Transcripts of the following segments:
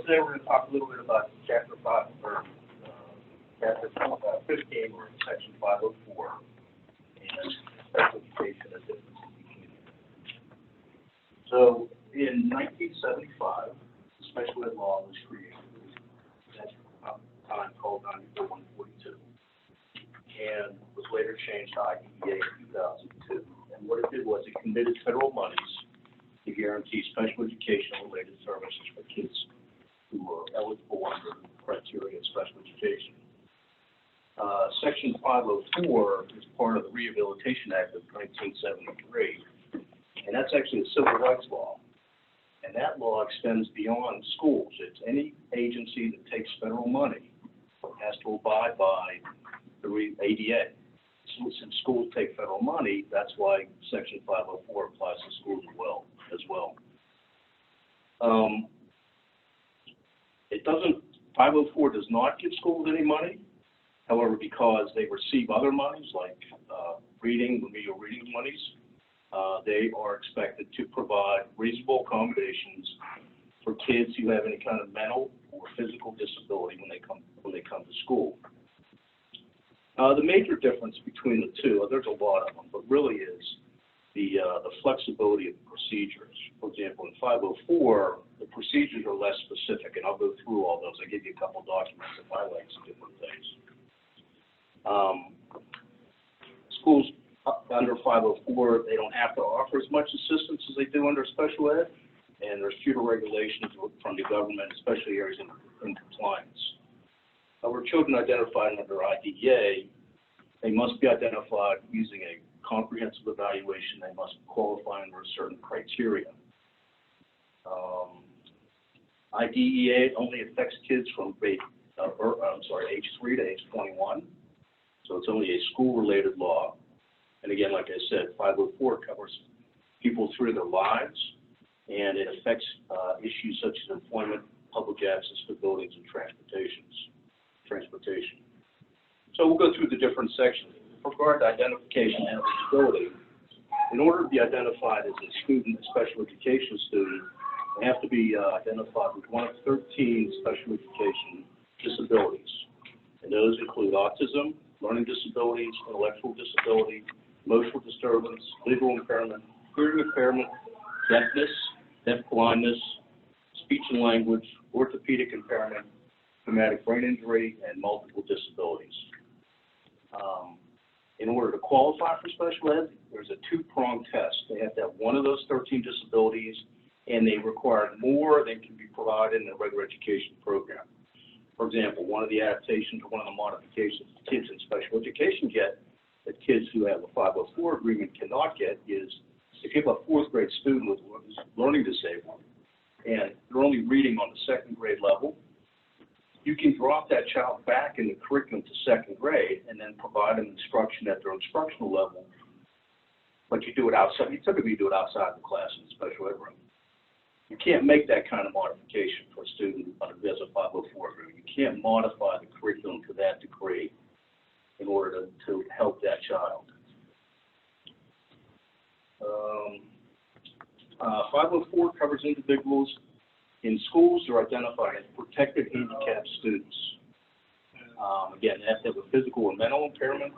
today we're going to talk a little bit about Chapter 5, or Chapter 15, or Section 504, and special education and differences between them. So, in 1975, the special ed law was created. That's time called 94-142, and was later changed to IEP in 2002. And what it did was it committed federal monies to guarantee special education-related services for kids who are eligible under the criteria of special education. Section 504 is part of the Rehabilitation Act of 1973, and that's actually a civil rights law. And that law extends beyond schools. It's any agency that takes federal money has to abide by the ADA. So since schools take federal money, that's why Section 504 applies to schools as well. It doesn't, 504 does not give schools any money. However, because they receive other monies like remedial reading monies, they are expected to provide reasonable accommodations for kids who have any kind of mental or physical disability when they come to school. The major difference between the two, there's a lot of them, but really is the flexibility of the procedures. For example, in 504, the procedures are less specific, and I'll go through all those. I'll give you a couple documents that highlight some different things. Schools under 504, they don't have to offer as much assistance as they do under special ed, and there's fewer regulations from the government, especially areas in compliance. However, children identified under IDEA, they must be identified using a comprehensive evaluation. They must qualify under certain criteria. IDEA only affects kids from age 3 to age 21, so it's only a school-related law. And again, like I said, 504 covers people through their lives, and it affects issues such as employment, public access to buildings, and transportation. So we'll go through the different sections. With regard to identification and eligibility, in order to be identified as a student, a special education student, they have to be identified with one of 13 special education disabilities. And those include autism, learning disabilities, intellectual disability, emotional disturbance, legal impairment, hearing impairment, deafness, deaf-blindness, speech and language, orthopedic impairment, traumatic brain injury, and multiple disabilities. In order to qualify for special ed, there's a two-pronged test. They have to have one of those 13 disabilities, and they require more than can be provided in a regular education program. For example, one of the adaptations or one of the modifications kids in special education get that kids who have a 504 agreement cannot get is if you have a fourth grade student with learning disablement and they're only reading on the second grade level, you can drop that child back in the curriculum to second grade and then provide them instruction at their instructional level, but you do it outside. You typically do it outside the class in the special ed room. You can't make that kind of modification for a student under a 504 agreement. You can't modify the curriculum to that degree in order to help that child. 504 covers individuals in schools who are identified as protected handicapped students. Again, they have to have a physical or mental impairment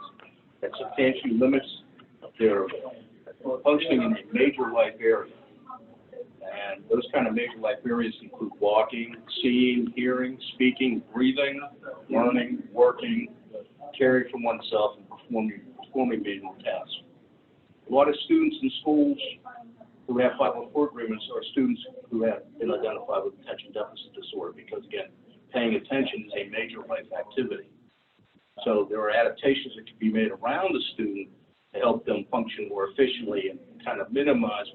that substantially limits their functioning in a major life area. And those kind of major life areas include walking, seeing, hearing, speaking, breathing, learning, working, caring for oneself, and performing manual tasks. A lot of students in schools who have 504 agreements are students who have been identified with attention deficit disorder because, again, paying attention is a major life activity. So there are adaptations that can be made around the student to help them function more efficiently and kind of minimize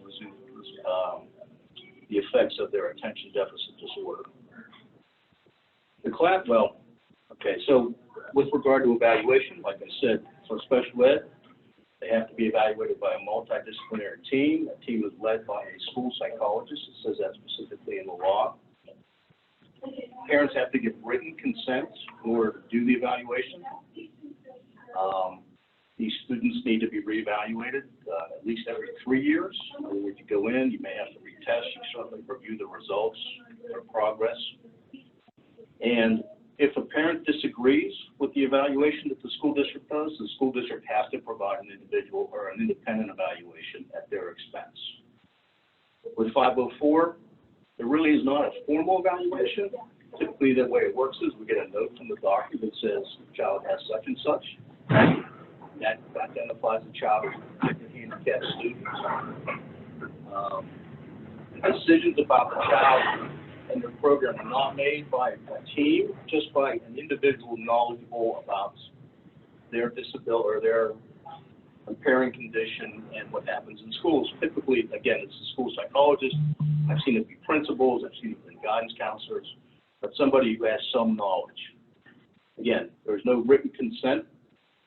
the effects of their attention deficit disorder. So with regard to evaluation, like I said, for special ed, they have to be evaluated by a multidisciplinary team. That team is led by a school psychologist. It says that specifically in the law. Parents have to give written consent in order to do the evaluation. These students need to be reevaluated at least every 3 years. When you go in, you may have to retest. You certainly review the results, their progress. And if a parent disagrees with the evaluation that the school district does, the school district has to provide an individual or an independent evaluation at their expense. With 504, there really is not a formal evaluation. Typically, the way it works is we get a note from the doctor that says the child has such and such. That identifies the child as a handicapped student. Decisions about the child and their program are not made by a team, just by an individual knowledgeable about their disability or their impairing condition and what happens in schools. Typically, again, it's a school psychologist. I've seen it be principals. I've seen it be guidance counselors, but somebody who has some knowledge. Again, there's no written consent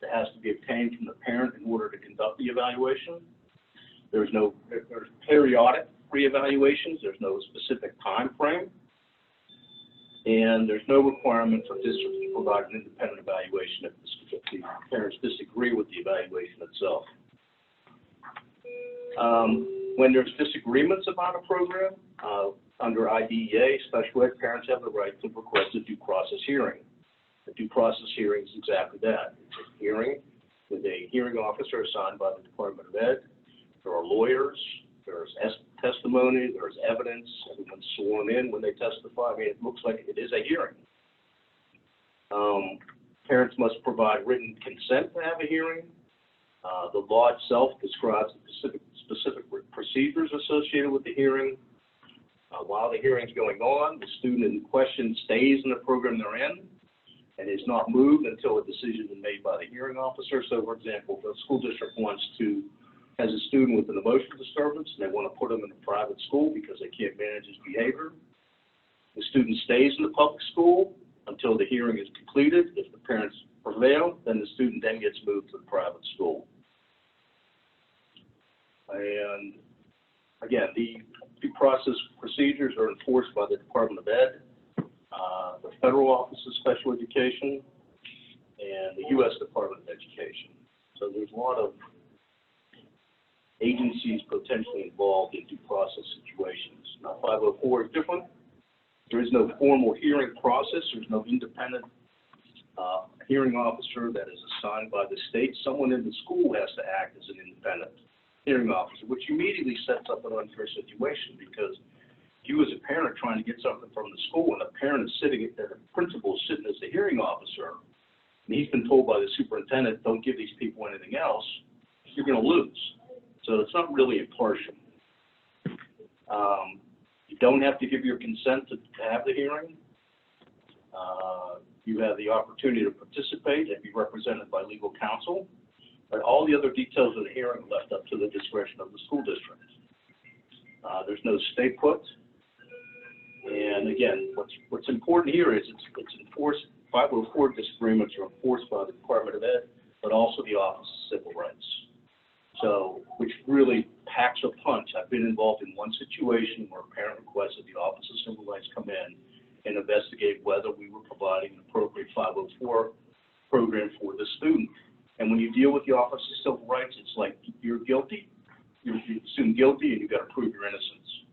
that has to be obtained from the parent in order to conduct the evaluation. There's periodic reevaluations. There's no specific time frame. And there's no requirement for districts to provide an independent evaluation if the parents disagree with the evaluation itself. When there's disagreements about a program, under IDEA, special ed, parents have the right to request a due process hearing. A due process hearing is exactly that. It's a hearing with a hearing officer assigned by the Department of Ed. There are lawyers, there's testimony, there's evidence, everyone's sworn in when they testify. I mean, it looks like it is a hearing. Parents must provide written consent to have a hearing. The law itself describes the specific procedures associated with the hearing. While the hearing is going on, the student in question stays in the program they're in and is not moved until a decision is made by the hearing officer. So, for example, if a school district has a student with an emotional disturbance and they want to put him in a private school because they can't manage his behavior, the student stays in the public school until the hearing is completed. If the parents prevail, then the student then gets moved to the private school. And again, the due process procedures are enforced by the Department of Ed, the Federal Office of Special Education, and the U.S. Department of Education. So there's a lot of agencies potentially involved in due process situations. Now, 504 is different. There is no formal hearing process. There's no independent hearing officer that is assigned by the state. Someone in the school has to act as an independent hearing officer, which immediately sets up an unfair situation because you as a parent trying to get something from the school and the parent is sitting, the principal is sitting as the hearing officer, and he's been told by the superintendent, don't give these people anything else, you're going to lose. So it's not really impartial. You don't have to give your consent to have the hearing. You have the opportunity to participate and be represented by legal counsel, but all the other details of the hearing are left up to the discretion of the school district. There's no stay put. And again, what's important here is it's enforced. 504 disagreements are enforced by the Department of Ed, but also the Office of Civil Rights. So, which really packs a punch. I've been involved in one situation where a parent requested the Office of Civil Rights come in and investigate whether we were providing an appropriate 504 program for the student. And when you deal with the Office of Civil Rights, it's like you're guilty, you're assumed guilty, and you've got to prove your innocence.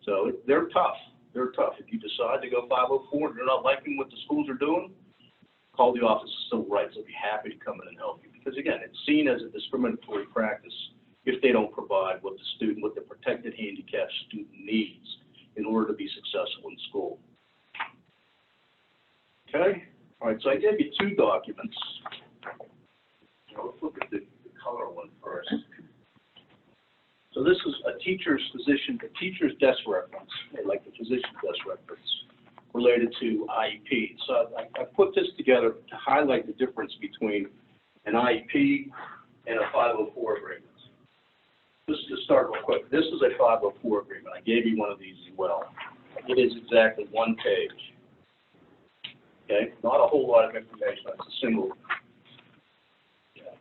So they're tough. They're tough. If you decide to go 504 and you're not liking what the schools are doing, call the Office of Civil Rights. They'll be happy to come in and help you. Because again, it's seen as a discriminatory practice if they don't provide what the protected handicapped student needs in order to be successful in school. Okay? All right, so I gave you two documents. Now let's look at the color one first. So this is a teacher's desk reference, like the physician's desk reference, related to IEP. So I put this together to highlight the difference between an IEP and a 504 agreement. Just to start real quick, this is a 504 agreement. I gave you one of these as well. It is exactly one page. Okay, not a whole lot of information. It's a single. Yeah.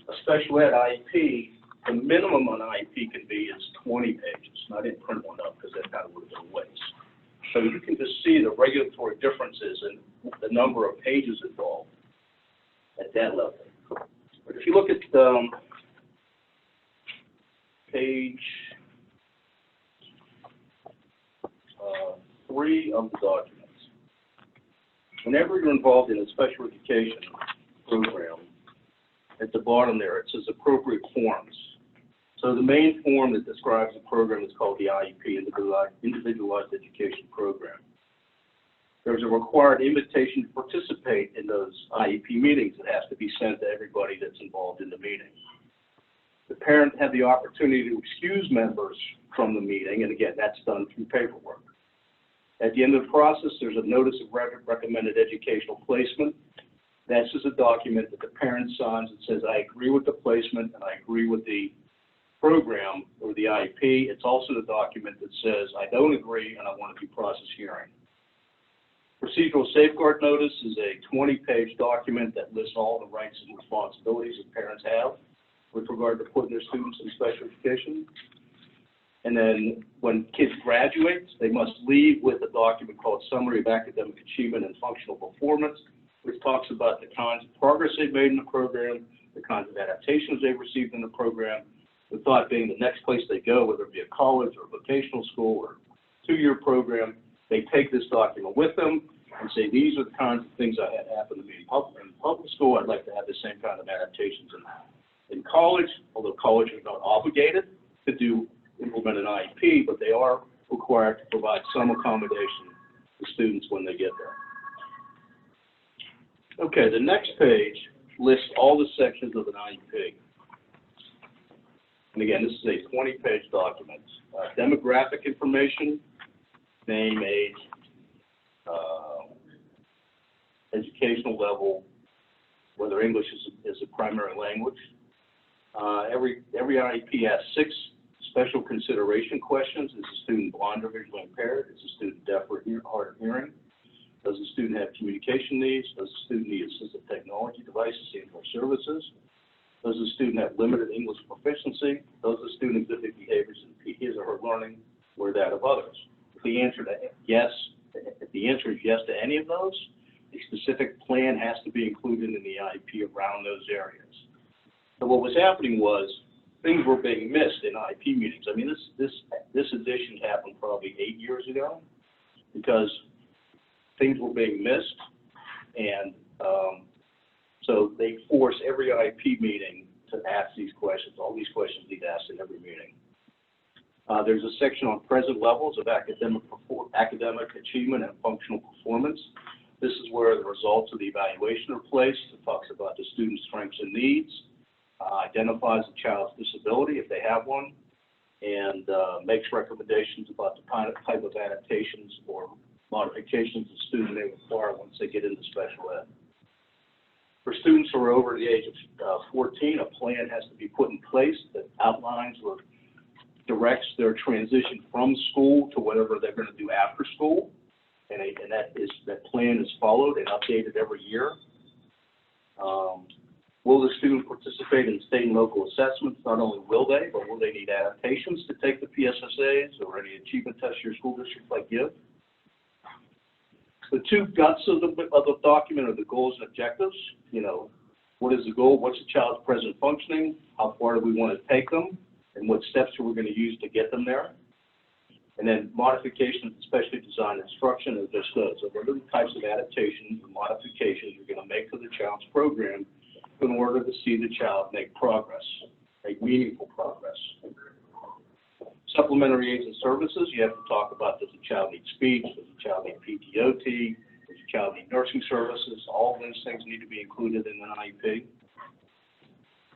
A special ed IEP, the minimum on IEP can be is 20 pages. And I didn't print one up because that kind of would have been a waste. So you can just see the regulatory differences in the number of pages involved at that level. But if you look at page 3 of the documents, Whenever you're involved in a special education program, at the bottom there, it says appropriate forms. So the main form that describes the program is called the IEP, Individualized Education Program. There's a required invitation to participate in those IEP meetings that has to be sent to everybody that's involved in the meeting. The parent had the opportunity to excuse members from the meeting, and again, that's done through paperwork. At the end of the process, there's a notice of recommended educational placement. That's just a document that the parent signs that says, I agree with the placement and I agree with the program or the IEP. It's also the document that says, I don't agree and I want a due process hearing. Procedural safeguard notice is a 20-page document that lists all the rights and responsibilities that parents have with regard to putting their students in special education. And then when kids graduate, they must leave with a document called Summary of Academic Achievement and Functional Performance, which talks about the kinds of progress they've made in the program, the kinds of adaptations they've received in the program, the thought being the next place they go, whether it be a college or a vocational school or two-year program, they take this document with them and say, these are the kinds of things I had happen to me in public school. I'd like to have the same kind of adaptations in college, although college is not obligated to implement an IEP, but they are required to provide some accommodation to students when they get there. Okay, the next page lists all the sections of an IEP. And again, this is a 20-page document. Demographic information, name, age, educational level, whether English is a primary language. Every IEP has 6 special consideration questions. Is the student blind or visually impaired? Is the student deaf or hard of hearing? Does the student have communication needs? Does the student need assistive technology devices and/or services? Does the student have limited English proficiency? Does the student exhibit behaviors in his or her learning or that of others? If the answer is yes to any of those, a specific plan has to be included in the IEP around those areas. So what was happening was things were being missed in IEP meetings. I mean, this edition happened probably 8 years ago because things were being missed, and so they force every IEP meeting to ask these questions. All these questions need asked in every meeting. There's a section on present levels of academic achievement and functional performance. This is where the results of the evaluation are placed. It talks about the student's strengths and needs, identifies the child's disability if they have one, and makes recommendations about the type of adaptations or modifications the student may require once they get into special ed. For students who are over the age of 14, a plan has to be put in place that outlines or directs their transition from school to whatever they're going to do after school, and that plan is followed and updated every year. Will the student participate in state and local assessments? Not only will they, but will they need adaptations to take the PSSAs or any achievement tests your school district might give? The two guts of the document are the goals and objectives. You know, what is the goal? What's the child's present functioning? How far do we want to take them? And what steps are we going to use to get them there? And then modifications, especially design instruction, as just so what are the types of adaptations and modifications you're going to make to the child's program in order to see the child make progress, make meaningful progress. Supplementary aids and services, you have to talk about, does the child need speech, does the child need PTOT, does the child need nursing services? All those things need to be included in an IEP.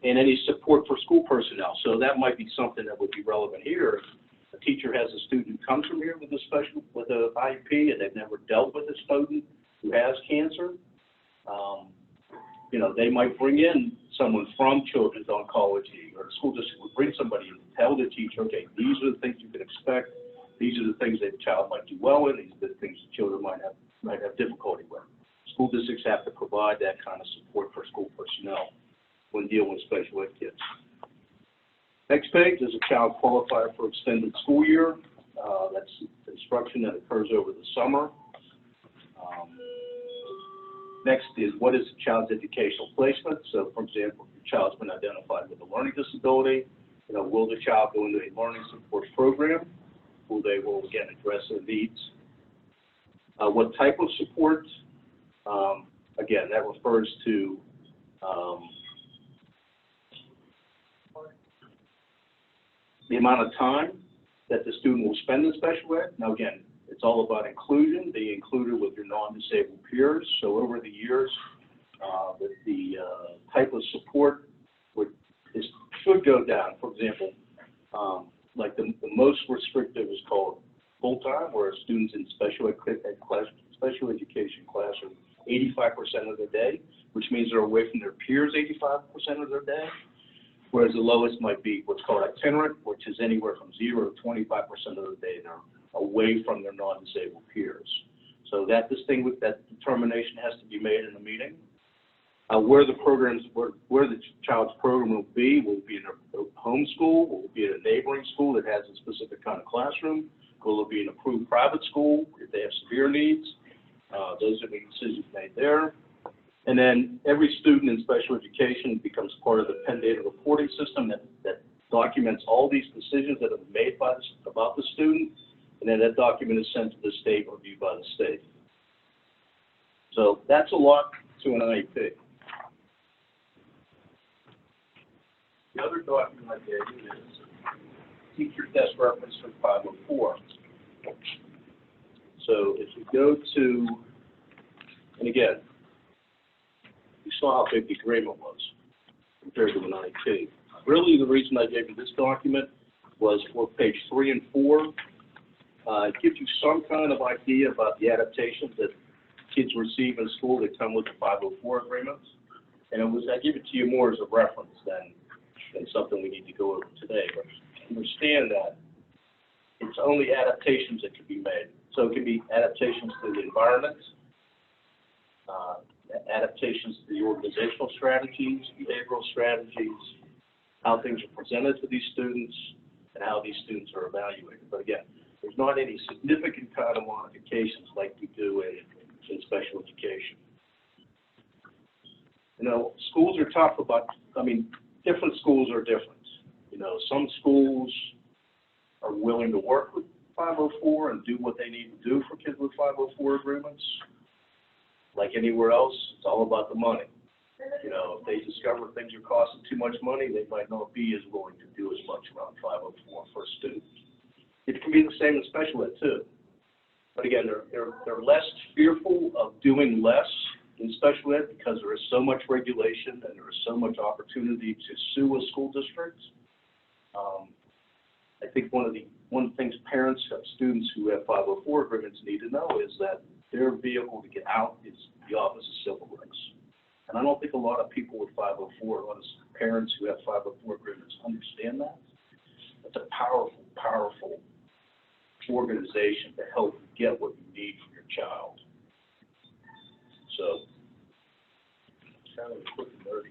And any support for school personnel. So that might be something that would be relevant here. A teacher has a student who comes from here with a IEP and they've never dealt with a student who has cancer. You know, they might bring in someone from Children's Oncology, or the school district would bring somebody and tell the teacher, okay, these are the things you can expect. These are the things that the child might do well in. These are the things the children might have difficulty with. School districts have to provide that kind of support for school personnel when dealing with special ed kids. Next page is a child qualifier for extended school year. That's instruction that occurs over the summer. Next is, what is the child's educational placement? So, for example, if your child's been identified with a learning disability, you know, will the child go into a learning support program? Will again address their needs? What type of support? Again, that refers to the amount of time that the student will spend in special ed. Now, again, it's all about inclusion, being included with your non-disabled peers. So over the years, the type of support should go down. For example, like the most restrictive is called full-time, where students in special education class are 85% of their day, which means they're away from their peers 85% of their day. Whereas the lowest might be what's called itinerant, which is anywhere from 0 to 25% of the day they're away from their non-disabled peers. So that determination has to be made in the meeting. Where the child's program will be in a home school, will it be in a neighboring school that has a specific kind of classroom, will it be an approved private school if they have severe needs? Those are the decisions made there. And then every student in special education becomes part of the Penn data reporting system that documents all these decisions that have been made about the student, and then that document is sent to the state, reviewed by the state. So that's a lot to an IEP. The other document I gave you is teacher test reference for 504. So if you go to, and again, you saw how big the agreement was compared to an IEP. Really, the reason I gave you this document was for page 3 and 4. It gives you some kind of idea about the adaptations that kids receive in school that come with the 504 agreements. And I give it to you more as a reference than something we need to go over today. But understand that it's only adaptations that can be made. So it can be adaptations to the environment, adaptations to the organizational strategies, behavioral strategies, how things are presented to these students, and how these students are evaluated. But again, there's not any significant kind of modifications like we do in special education. You know, schools are tough about, different schools are different. You know, some schools are willing to work with 504 and do what they need to do for kids with 504 agreements. Like anywhere else, it's all about the money. You know, if they discover things are costing too much money, they might not be as willing to do as much around 504 for a student. It can be the same in special ed too. But again, they're less fearful of doing less in special ed because there is so much regulation and there is so much opportunity to sue a school district. I think one of the things parents of students who have 504 agreements need to know is that their vehicle to get out is the Office of Civil Rights. And I don't think a lot of people with 504, a lot of parents who have 504 agreements understand that. It's a powerful, powerful organization to help you get what you need for your child. So, kind of quick and dirty.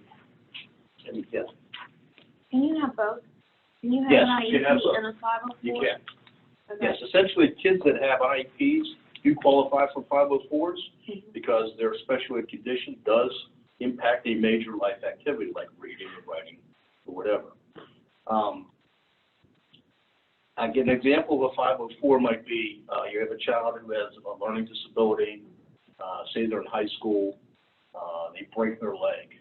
And yes. Can you have both? Can you have Yes, an you can have IEP both. and a 504? You can. Okay. Yes, essentially, kids that have IEPs do qualify for 504s because their special ed condition does impact a major life activity like reading or writing or whatever. An example of a 504 might be you have a child who has a learning disability, say they're in high school, they break their leg.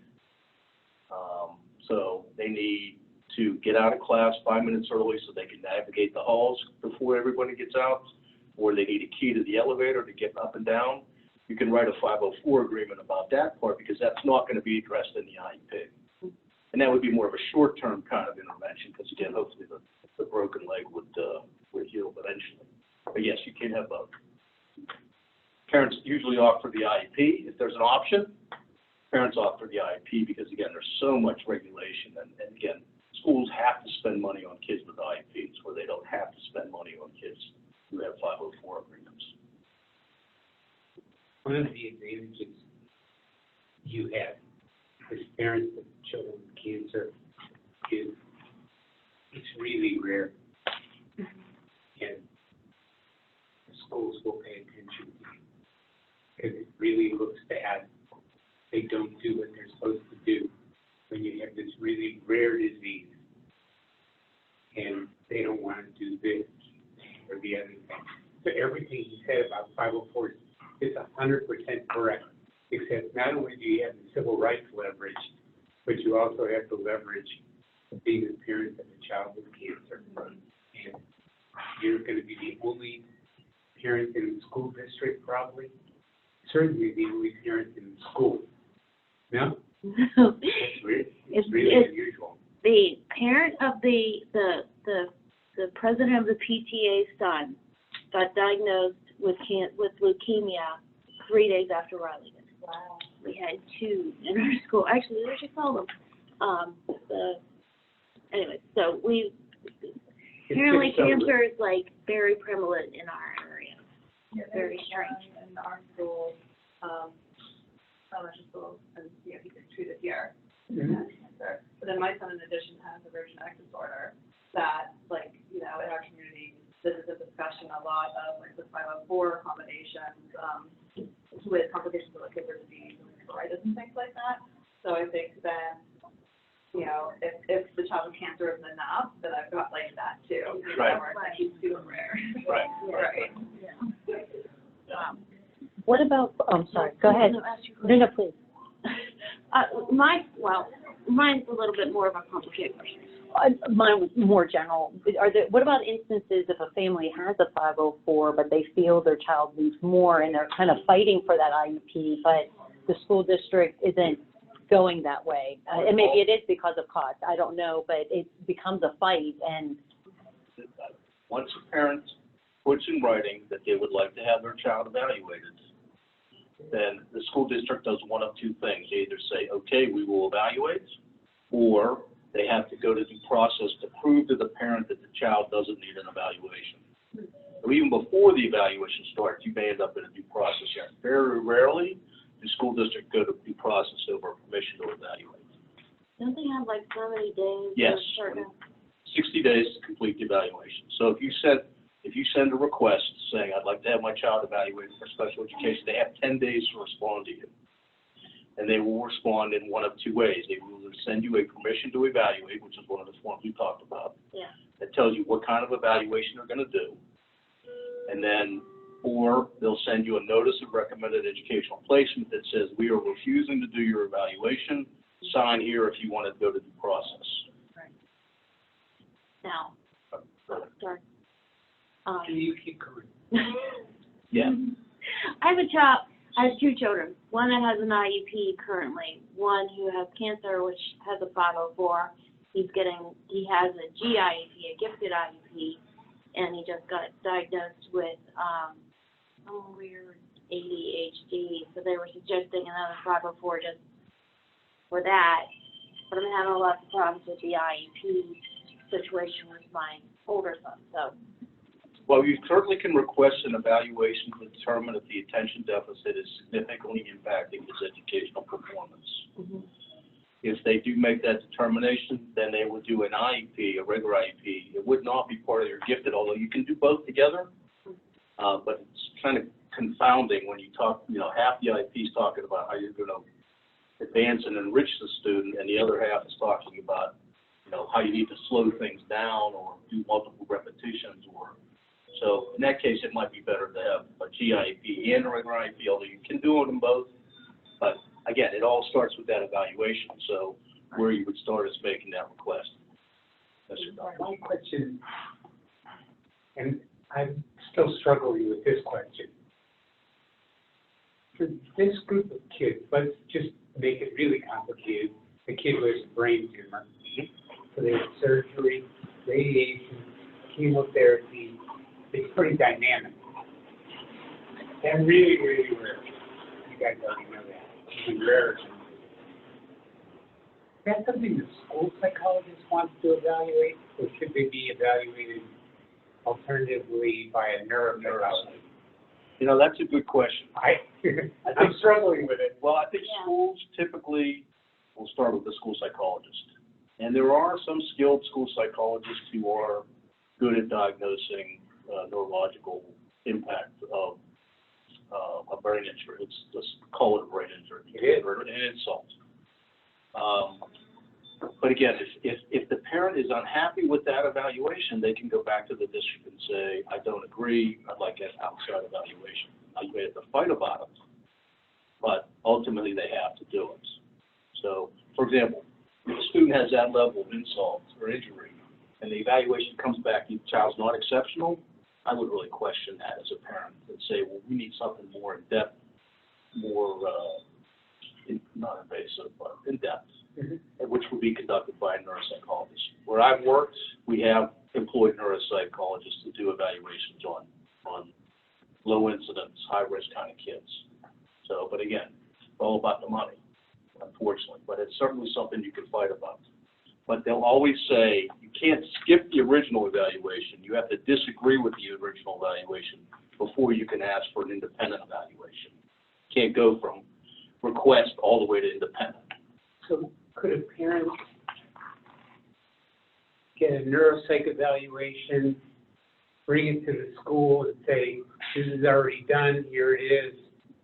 So they need to get out of class 5 minutes early so they can navigate the halls before everybody gets out, or they need a key to the elevator to get up and down. You can write a 504 agreement about that part because that's not going to be addressed in the IEP. And that would be more of a short-term kind of intervention because, again, hopefully the broken leg would heal eventually. But, yes, you can have both. Parents usually opt for the IEP. If there's an option, parents opt for the IEP because, again, there's so much regulation. And again, schools have to spend money on kids with IEPs where they don't have to spend money on kids who have 504 agreements. One of the advantages you have as parents of children with cancer is it's really rare, and the schools will pay attention to you because it really looks bad. They don't do what they're supposed to do when you have this really rare disease, and they don't want to do this or the other thing. So everything you said about 504 is 100% correct. you have the civil rights leverage, but you also have the leverage of being a parent of a child with cancer. And you're going to be the only parent in the school district, probably. Certainly the only parent in the school. No? It's really unusual. The parent of the president of the PTA's son got diagnosed with leukemia 3 days after Riley did. Wow. We had 2 in our school. Actually, we should call them. Anyway, so apparently cancer is like very prevalent in our area. Yeah, very strange. In our school, elementary school, and he gets treated here. Cancer. But then my son, in addition, has a rare genetic disorder that, like, you know, in our community, this is a discussion a lot of, like, the 504 combinations with complications of, like, liver disease and arthritis and things like that. So I think that, you know, if the child with cancer isn't enough, then I've got, like, that, too. Right. Where it's like, he's super rare. Right. Right. What about, sorry, go ahead. No, please. Mine's a little bit more of a complicated question. Mine was more general. What about instances if a family has a 504, but they feel their child needs more and they're kind of fighting for that IEP, but the school district isn't going that way? And maybe it is because of cost, I don't know, but it becomes a fight. And once a parent puts in writing that they would like to have their child evaluated, then the school district does one of 2 things. They either say, okay, we will evaluate, or they have to go to due process to prove to the parent that the child doesn't need an evaluation. So even before the evaluation starts, you may end up in a due process hearing. Very rarely the school district go to due process over permission to evaluate. Don't they have like so many days? Yes, or certain... 60 days to complete the evaluation. So if you send a request saying, I'd like to have my child evaluated for special education, they have 10 days to respond to you. And they will respond in one of 2 ways. They will either send you a permission to evaluate, which is one of the forms we talked about. Yeah. That tells you what kind of evaluation they're going to do. And then, or they'll send you a notice of recommended educational placement that says, we are refusing to do your evaluation. Sign here if you want to go to the process. Right. Now, sorry. Can you keep going? Yeah. I have 2 children. One that has an IEP currently. One who has cancer, which has a 504. He has a GIEP, a gifted IEP, and he just got diagnosed with some weird ADHD. So they were suggesting another 504 just for that. But I'm having a lot of problems with the IEP situation with my older son. So. Well, you certainly can request an evaluation to determine if the attention deficit is significantly impacting his educational performance. Mm-hmm. If they do make that determination, then they will do an IEP, a regular IEP. It would not be part of your gifted, although you can do both together. But it's kind of confounding when you talk, half the IEP is talking about how you're going to advance and enrich the student, and the other half is talking about, how you need to slow things down or do multiple repetitions So in that case, it might be better to have a GIEP and a regular IEP, although you can do them both. But again, it all starts with that evaluation. So where you would start is making that request. Yes, sir. One question, and I'm still struggling with this question. For this group of kids, let's just make it really complicated. The kid with a brain tumor, so they have surgery, radiation, chemotherapy. It's pretty dynamic. And really, really rare. You guys already know that. It's rare. Is that something the school psychologist wants to evaluate, or should they be evaluated alternatively by a neuropsychologist? That's a good question. I'm struggling with it. Well, I think schools typically will start with the school psychologist. And there are some skilled school psychologists who are good at diagnosing neurological impact of a brain injury. Let's just call it a brain injury. It is. An insult. But again, if the parent is unhappy with that evaluation, they can go back to the district and say, I don't agree, I'd like an outside evaluation. Now, you may have to fight about it, but ultimately they have to do it. So, for example, if a student has that level of insult or injury, and the evaluation comes back, the child's not exceptional, I would really question that as a parent and say, well, we need something more in-depth, more, not invasive, but in-depth, which would be conducted by a neuropsychologist. Where I've worked, we have employed neuropsychologists to do evaluations on low incidence, high risk kind of kids. So, but again, it's all about the money, unfortunately, but it's certainly something you can fight about. But they'll always say, you can't skip the original evaluation. You have to disagree with the original evaluation before you can ask for an independent evaluation. You can't go from request all the way to independent. So could a parent get a neuropsych evaluation, bring it to the school and say, this is already done, here it is?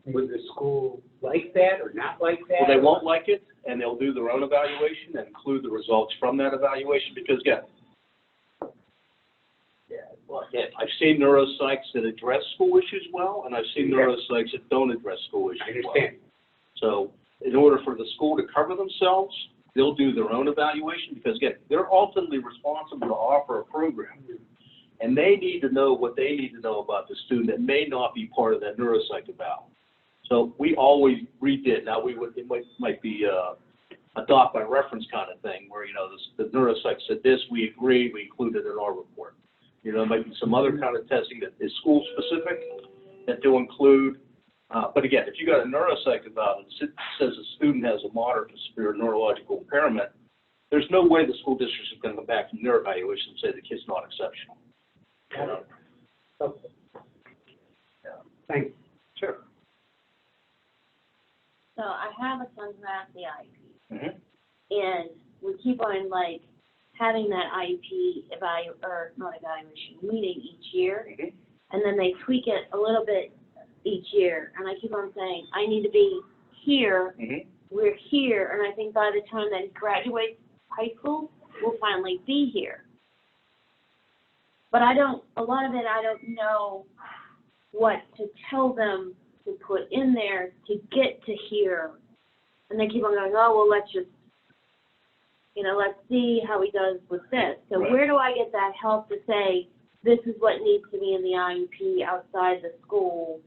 Would the school like that or not like that? Well, they won't like it, and they'll do their own evaluation and include the results from that evaluation, because, again, I've seen neuropsychs that address school issues well, and I've seen neuropsychs that don't address school issues well. I understand. So in order for the school to cover themselves, they'll do their own evaluation, because, again, they're ultimately responsible to offer a program. And they need to know what they need to know about the student that may not be part of that neuropsych eval. So we always redid. Now, it might be a dot by reference kind of thing where, you know, the neuropsych said this, we agreed, we included it in our report. You know, there might be some other kind of testing that is school specific that they'll include. But again, if you got a neuropsych eval that says a student has a moderate to severe neurological impairment, there's no way the school district is going to come back from their evaluation and say the kid's not exceptional. You know? Okay. Thanks. Sure. So I have a son who has the IEP, Mm-hmm. and we keep on like having that IEP evaluation meeting each year, Mm-hmm. and then they tweak it a little bit each year, and I keep on saying, I need to be here, Mm-hmm. we're here, and I think by the time that he graduates high school, we'll finally be here. But a lot of it, I don't know what to tell them to put in there to get to here. And they keep on going, oh, well, let's just, let's see how he does with this. So Right. Where do I get that help to say, this is what needs to be in the IEP outside the school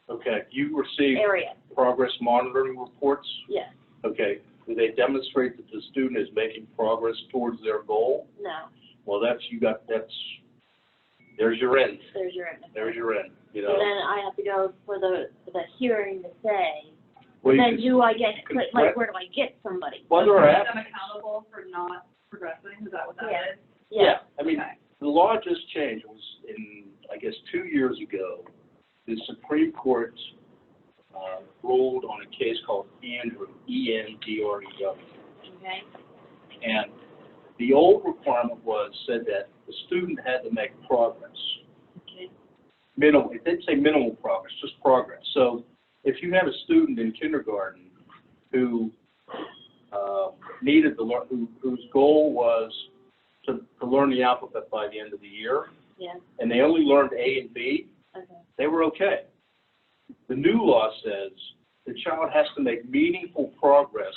Okay. You receive area? progress monitoring reports? Yes. Okay. Do they demonstrate that the student is making progress towards their goal? No. Well, there's your end. There's your end. There's your end. You So know. then I have to go for the hearing to say, Well, you then can- do I get, like, where do I get somebody? Well, there are Hold apps. them accountable for not progressing, is that what that Yeah. is? Yeah. I mean, Okay. the law just changed. It was I guess, 2 years ago. The Supreme Court ruled on a case called Andrew, E-N-D-R-E-W. Okay. And the old requirement said that the student had to make progress. Okay. Minimal, it didn't say minimal progress, just progress. So if you had a student in kindergarten who needed to learn, whose goal was to learn the alphabet by the end of the year, Yeah. and they only learned A and B, Okay. they were okay. The new law says the child has to make meaningful progress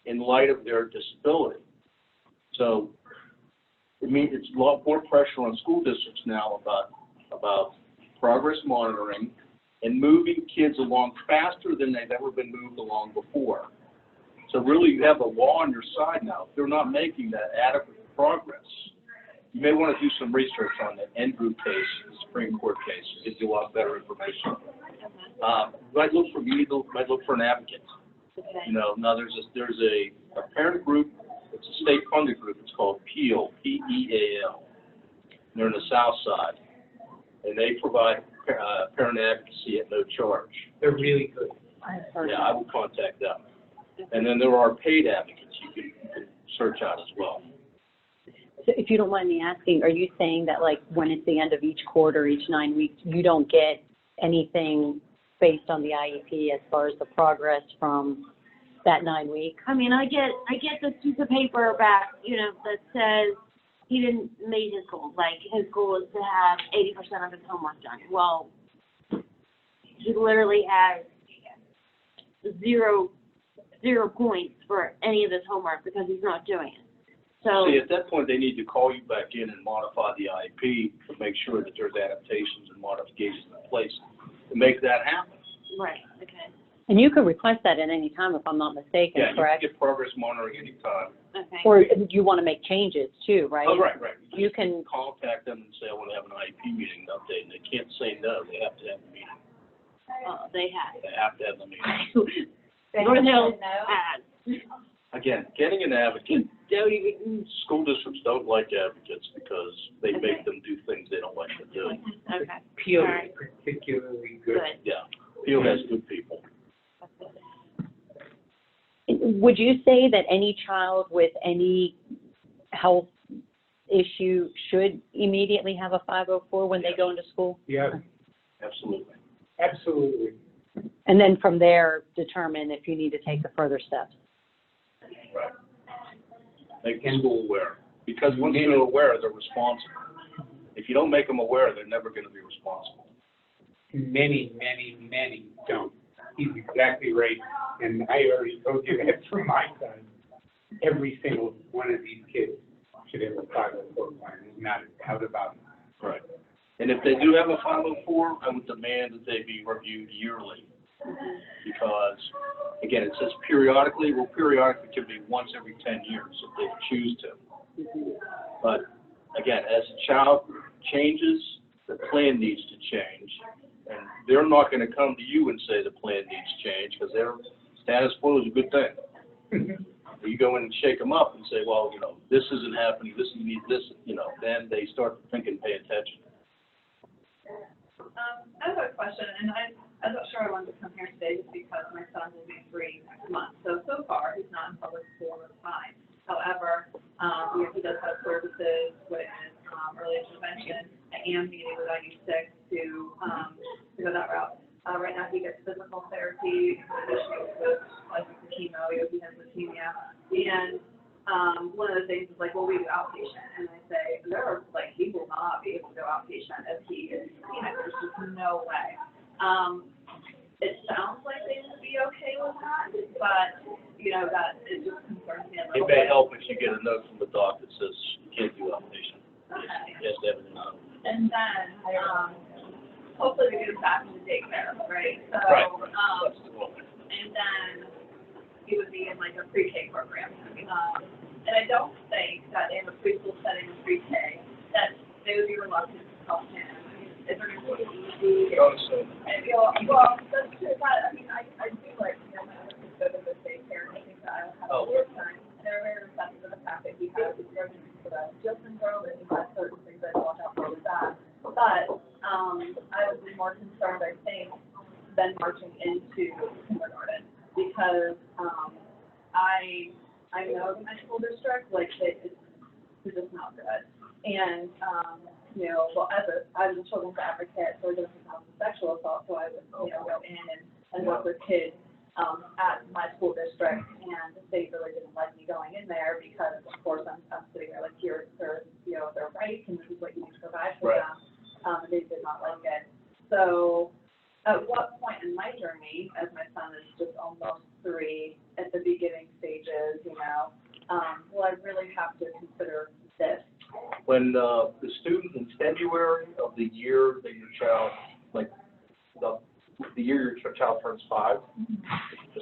in light of their disability. So it means it's a lot more pressure on school districts now about progress monitoring and moving kids along faster than they've ever been moved along before. So really you have the law on your side now. If they're not making that adequate progress, you may want to do some research on the Andrew case, the Supreme Court case. It gives you a lot better information. Might look for an advocate. Okay. Now there's a parent group. It's a state-funded group. It's called PEAL, P-E-A-L. They're in the South Side, and they provide parent advocacy at no charge. They're really good. I've heard Yeah, I will contact them. And then there are paid advocates you can search out as well. So if you don't mind me asking, are you saying that like when it's the end of each quarter, each 9 weeks, you don't get anything based on the IEP as far as the progress from that 9 weeks? I mean, I get this piece of paper back, that says he didn't meet his goal. Like, his goal is to have 80% of his homework done. Well, he literally has zero points for any of his homework because he's not doing it. So, See, at that point, they need to call you back in and modify the IEP to make sure that there's adaptations and modifications in place to make that happen. right, okay, And you could request that at any time, if I'm not mistaken, Yeah, you correct? can get progress monitoring anytime. okay. Or you want to make changes too, right? Oh, right. You can, Contact them and say, I want to have an IEP meeting update, and they can't say no, they have to have the meeting. They have. They have to have the meeting. North Hills has. Again, getting an advocate, Don't even, school districts don't like advocates because they make them do things they don't like to do. okay, Peel All right. is particularly good. good. Yeah, Peel has good people. would you say that any child with any health issue should immediately have a 504 when they go into school? Yeah, Absolutely. absolutely. And then from there, determine if you need to take the further steps? Right. Make the school aware, because once they're aware, they're responsible. If you don't make them aware, they're never going to be responsible. Many don't. He's exactly right. And I already told you that for my son. Every single one of these kids should have a 504 plan. There's not a doubt about it. Right. And if they do have a 504, I would demand that they be reviewed yearly. Because, again, it says periodically. Well, periodically can be once every 10 years if they choose to. But, again, as a child changes, the plan needs to change. And they're not going to come to you and say the plan needs change because their status quo is a good thing. You go in and shake them up and say, well, you know, this isn't happening, this you need this, you know, then they start to think and pay attention. I have a question, and I'm not sure I wanted to come here today just because my son will be 3 next month. So far, he's not in public school, that's fine. However, he does have services with early intervention. I am meeting with IU6 to go that route. Right now, he gets physical therapy, issues with like chemo, he has leukemia, and one of the things is like, well, we do outpatient, and I say, he will not be able to go outpatient if he is, there's just no way. It sounds like they would be okay with that, but, that it just concerns me a It little may bit. help if you get a note from the doc that says you can't do outpatient. Okay. Yes, everything on. And then, hopefully we get him back into daycare, right? So, Right. That's the goal. and then he would be in like a pre-K program. And I don't think that in a preschool setting in pre-K, that they would be reluctant to call him. I mean, if they're going to take it easy. Don't assume. Well, that's true, but I mean, I do like, my other kids go to the daycare, and I think that I have a good time. And they're very receptive to the fact that he has his learning for the Jill syndrome, and he has certain things that will help with that. But, I would be more concerned, I think, than marching into kindergarten, because, I know my school district, like, it's just not good. And, well, as a children's advocate for domestic violence and sexual assault, so I would, go in and work with kids, at my school district, and they really didn't like me going in there because, of course, I'm sitting there like, here's their, their rights, and this is what you need to provide for them. They did not like it. So, at what point in my journey, as my son is just almost 3, at the beginning stages, will I really have to consider this? When the student in February of the year that your child, like the year your child turns 5,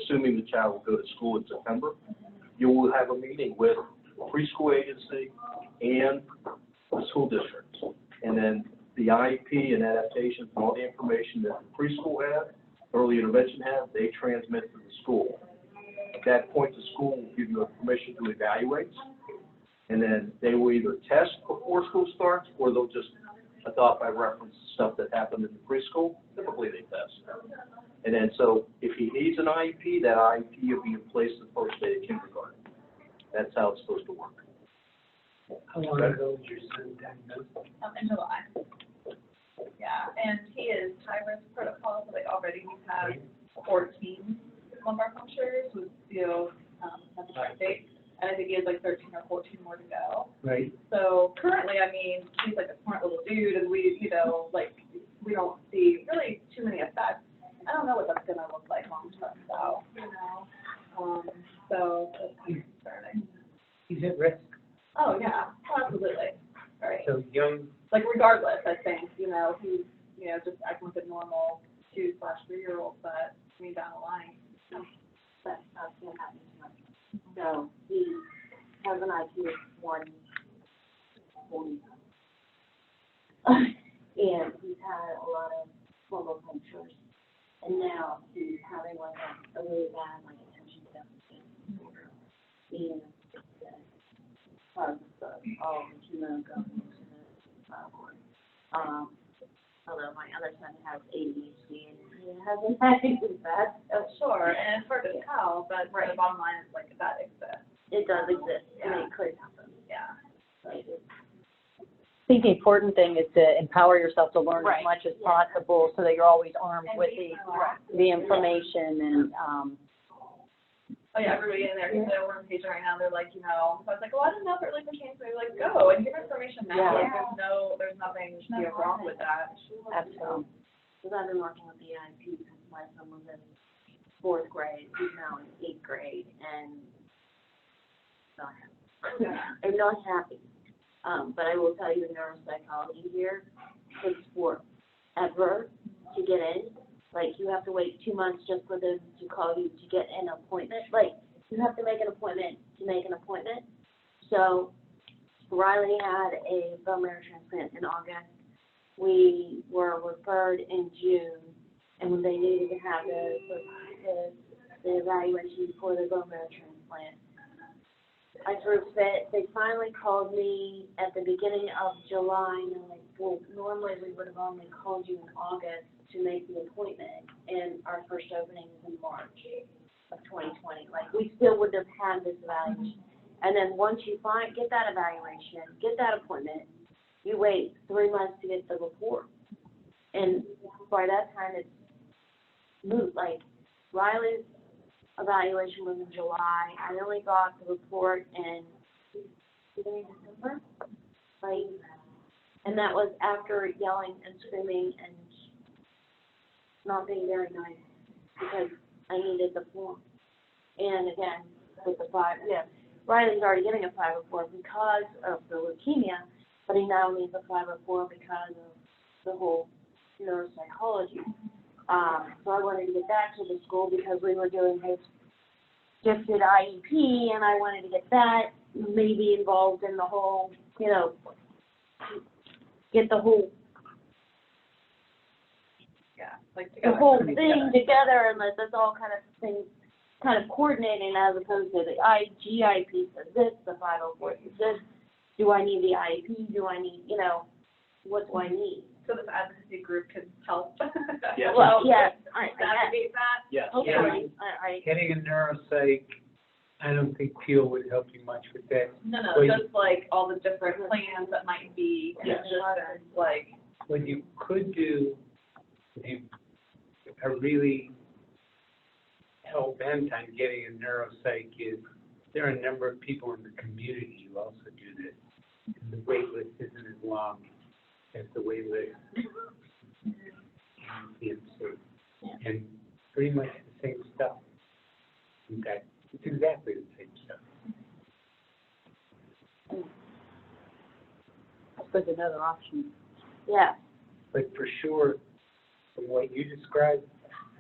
assuming the child will go to school in September, you will have a meeting with the preschool agency and the school district. And then the IEP and adaptations and all the information that the preschool have, early intervention have, they transmit to the school. At that point, the school will give you a permission to evaluate, and then they will either test before school starts, or they'll just adopt by reference stuff that happened in the preschool. Typically, they test. And then, so if he needs an IEP, that IEP will be in place the first day of kindergarten. That's how it's supposed to work. How long ago was your son diagnosed? In July. Yeah, and he is high-risk protocol, so like already we've had 14 lumbar punctures with appendicitis, and I think he has like 13 or 14 more to go. Right. So currently, I mean, he's like a smart little dude, and we, we don't see really too many effects. I don't know what that's gonna look like long term, though. and now he's having like a really bad like attention deficit disorder. And all the chemo going into the thyroid. Although my other son has ADHD and he hasn't had that. Oh, sure, and it's hard to tell, but the bottom line is like that exists. It does exist, Yeah. and it could happen. Yeah. Like, I think the important thing is to empower yourself to learn Right. as much as possible so that you're always armed And with be the proactive. information and, Oh yeah, everybody in there, we're on page right now, they're like, so I was like, well, I don't know if it really pertains to me, like, go and give information now, like, there's nothing, wrong with that. absolutely. because I've been working with the IEP since my son was in 4th grade, he's now in 8th grade, and not happy. I'm not happy. But I will tell you, neuropsychology here takes forever to get in. Like, you have to wait 2 months just for them to call you to get an appointment. Like, you have to make an appointment to make an appointment. So, Riley had a bone marrow transplant in August. We were referred in June, and they needed to have the evaluation for the bone marrow transplant. I threw a fit. They finally called me at the beginning of July, and I'm like, well, normally we would have only called you in August to make the appointment, and our first opening is in March of 2020. Like, we still wouldn't have had this evaluation. And then once you get that evaluation, get that appointment, you wait 3 months to get the report. And by that time, it's moot. Like, Riley's evaluation was in July. I only got the report in December. Like, and that was after yelling and screaming and not being very nice because I needed the form. And again, with the Riley's already getting a 504 because of the leukemia, but he now needs a 504 because of the whole neuropsychology. So I wanted to get that to the school because we were doing his gifted IEP, and I wanted to get that maybe involved in the whole, get the whole the whole thing together, and let this all kind of coordinating as opposed to the GIP says this, the 504 says this. Do I need the IEP? Do I need, what do I need? So this advocacy group can help. Yes. Well, yes, I Navigate that. Yes. hopefully, Getting a neuropsych, I don't think Peel would help you much with that. No, Well, just like all the different plans that might be, Yes. just like. What you could do, if you are really hell-bent on getting a neuropsych, is there are a number of people in the community who also do this. And the wait list isn't as long as the wait list in CMC. And pretty much the same stuff. In fact, it's exactly the same stuff. I suppose another option. yeah. But for sure, from what you described,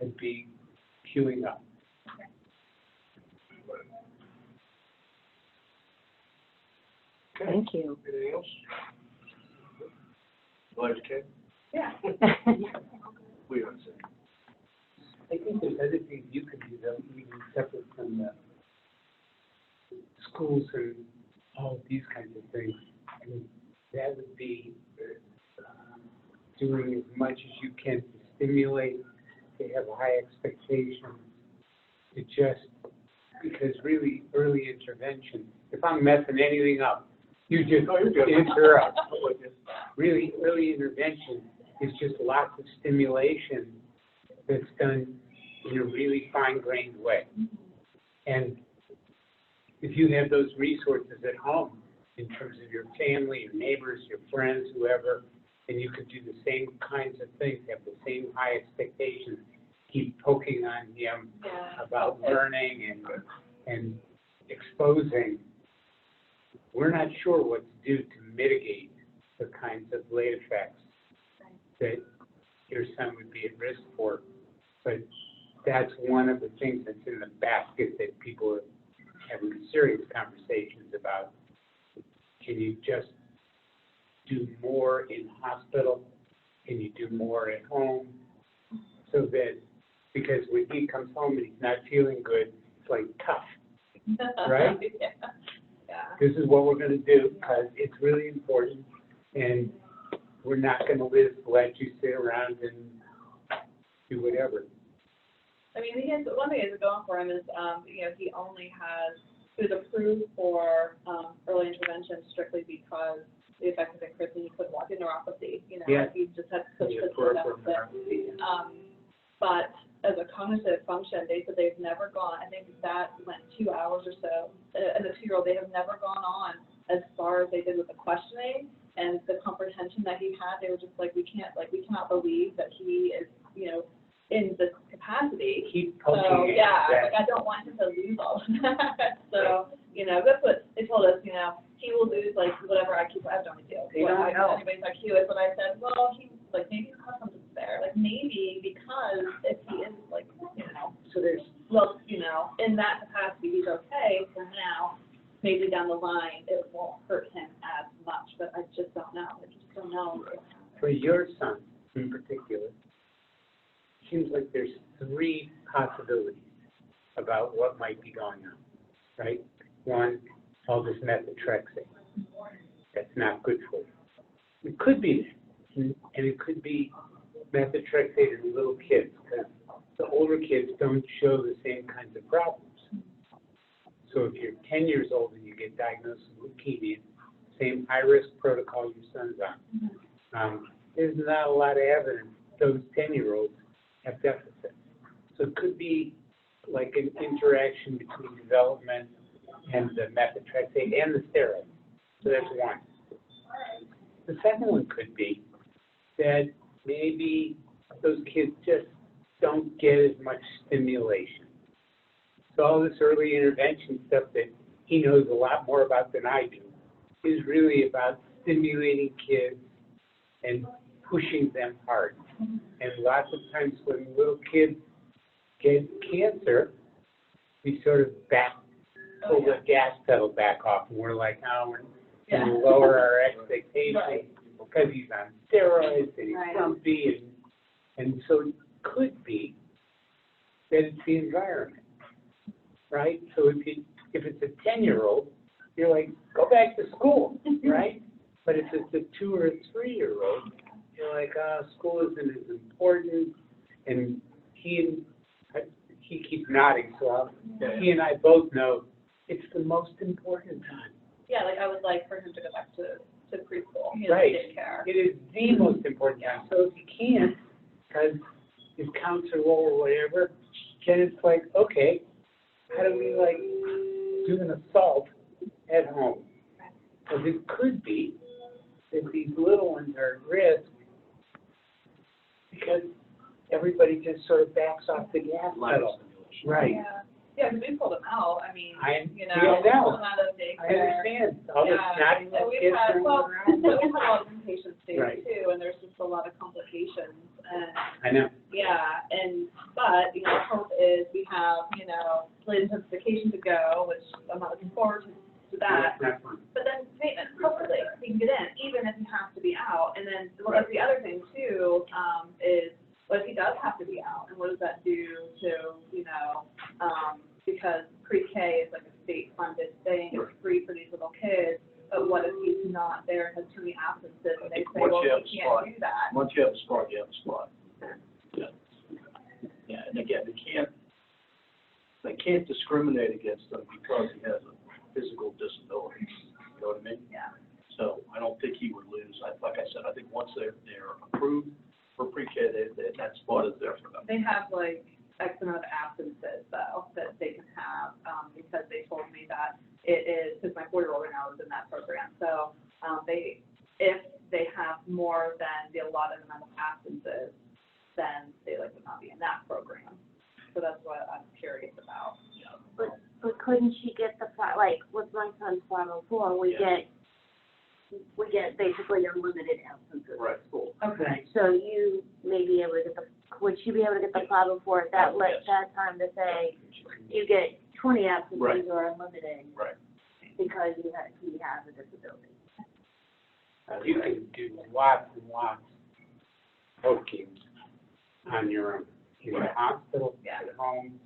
I'd be queuing up. Thank you. Anything else? Like, okay? Yeah. We don't say. I think there's other things you could do that even separate from the schools and all of these kinds of things. I mean, that would be doing as much as you can to stimulate, to have high expectations, to just, because really early intervention, if I'm messing anything up, you just interrupt. Really early intervention is just lots of stimulation that's done in a really fine-grained way. And if you have those resources at home, in terms of your family, your neighbors, your friends, whoever, and you could do the same kinds of things, have the same high expectations, keep poking on him about learning and exposing. We're not sure what to do to mitigate the kinds of late effects that your son would be at risk for. But that's one of the things that's in the basket that people are having serious conversations about. Can you just do more in hospital? Can you do more at home? So that Because when he comes home and he's not feeling good, it's like tough. Right? Yeah. Yeah. This is what we're gonna do, because it's really important, and we're not gonna let you sit around and do whatever. I mean, one thing that's going for him is, he only has, he was approved for, early intervention strictly because the effect of encryption, he couldn't walk in neuropathy, Yeah. he just had such Yeah, a peripheral deficit. But as a cognitive function, they said they've never gone, I think that went 2 hours or so, and the 2-year-old, they have never gone on as far as they did with the questioning and the comprehension that he had. They were just like, we cannot believe that he is, in this capacity. Keep So, poking yeah, at that. I don't want him to lose all of that. So, that's what they told us, he will lose whatever IQ, I have no idea. They don't know. Anybody's IQ is, but I said, well, maybe he'll have something there. Maybe because if he is So there's, well, in that capacity, he's okay for now. Maybe down the line, it won't hurt him as much, but I just don't know. I just don't know. for your son in particular, seems like there's 3 possibilities about what might be going on, right? One, all this methotrexate. That's not good for you. It could be that, and it could be methotrexate in little kids, because the older kids don't show the same kinds of problems. So if you're 10 years old and you get diagnosed with leukemia, same high-risk protocol your son's on, there's not a lot of evidence those 10-year-olds have deficits. So it could be like an interaction between development and the methotrexate and the steroid. So that's one. The second one could be that maybe those kids just don't get as much stimulation. So all this early intervention stuff that he knows a lot more about than I do is really about stimulating kids and pushing them hard. And lots of times when little kids get cancer, we sort of pull the gas pedal back off, and we're like, oh, we're going to lower our expectations because he's on steroids and he's grumpy, and so it could be that it's the environment, right? So if it's a 10-year-old, you're like, go back to school, right? But if it's a 2 or a 3-year-old, you're like, school isn't as important, and he keeps nodding, so he and I both know it's the most important time. Yeah, I would like for him to go back to preschool, Right. daycare. It is the most important time. So if you can't, because his counts are low or whatever, then it's like, okay, how do we do an assault at home? Because it could be that these little ones are at risk because everybody just sort of backs off the gas pedal. Right. Yeah, because we pulled him out. I mean, I we know. pulled him out of daycare. I understand. All the snotty And little we've kids had, running well, around. but we've had a lot of inpatient stays Right. too, and there's just a lot of complications. And I know. but hope is we have late intensification to go, which I'm not looking forward to that. That's not fun. But then maintenance, hopefully, he can get in, even if he has to be out. And then, that's the other thing too, is what if he does have to be out, and what does that do to, because pre-K is like a state-funded thing, it's free for these little kids, but what if he's not there and has too many absences, and they say, well, he can't do that. Once you have a spot, you have a spot. Yeah. Yeah, and again, they can't discriminate against them because he has a physical disability. You know what I mean? Yeah. So I don't think he would lose. Like I said, I think once they're approved for pre-K, that spot is there for them. They have X amount of absences though, that they can have, because they told me that it is, because my 4-year-old right now is in that program. So, if they have more than the allotted amount of absences, then they would not be in that program. So that's what I'm curious about. But couldn't she get the, with my son's 504, we get basically unlimited absences Right. at school. Okay. So you may be able to get would she be able to get the 504 at that, that time to say, you get 20 absences Right. or unlimited? Right. Because he has a disability. You can do lots and lots of poking on your own. in the hospital, Yeah. at home,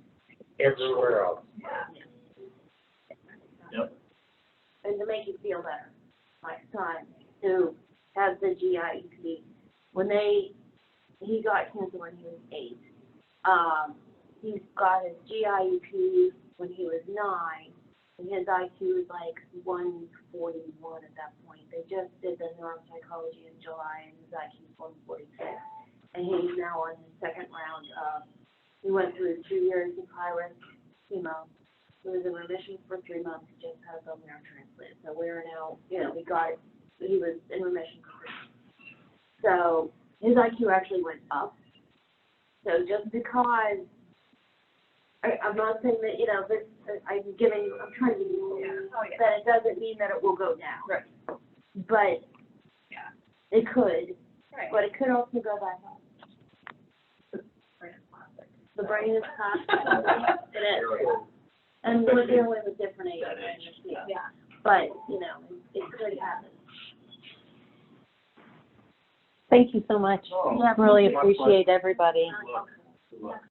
everywhere else. Yep. And to make you feel better, my son, who has the GIEP, he got cancer when he was 8. He's got his GIEP when he was 9, and his IQ is like 141 at that point. They just did the neuropsychology in July, and his IQ is 146. And he's now on his second round of, he went through 2 years of high-risk chemo. He was in remission for 3 months, just had a bone marrow transplant. So we're now, he was in remission for 3 months. So his IQ actually went up. So just because, I'm not saying that, I'm trying to give you, that it doesn't mean that it will go down. Right. But Yeah. it could, Right. but it could also go back up. The brain is plastic. It is. And we're dealing with different age ranges. Yeah. But, it could happen. Thank you so much. Oh, Yeah, Really my appreciate everybody. Good luck. Good luck.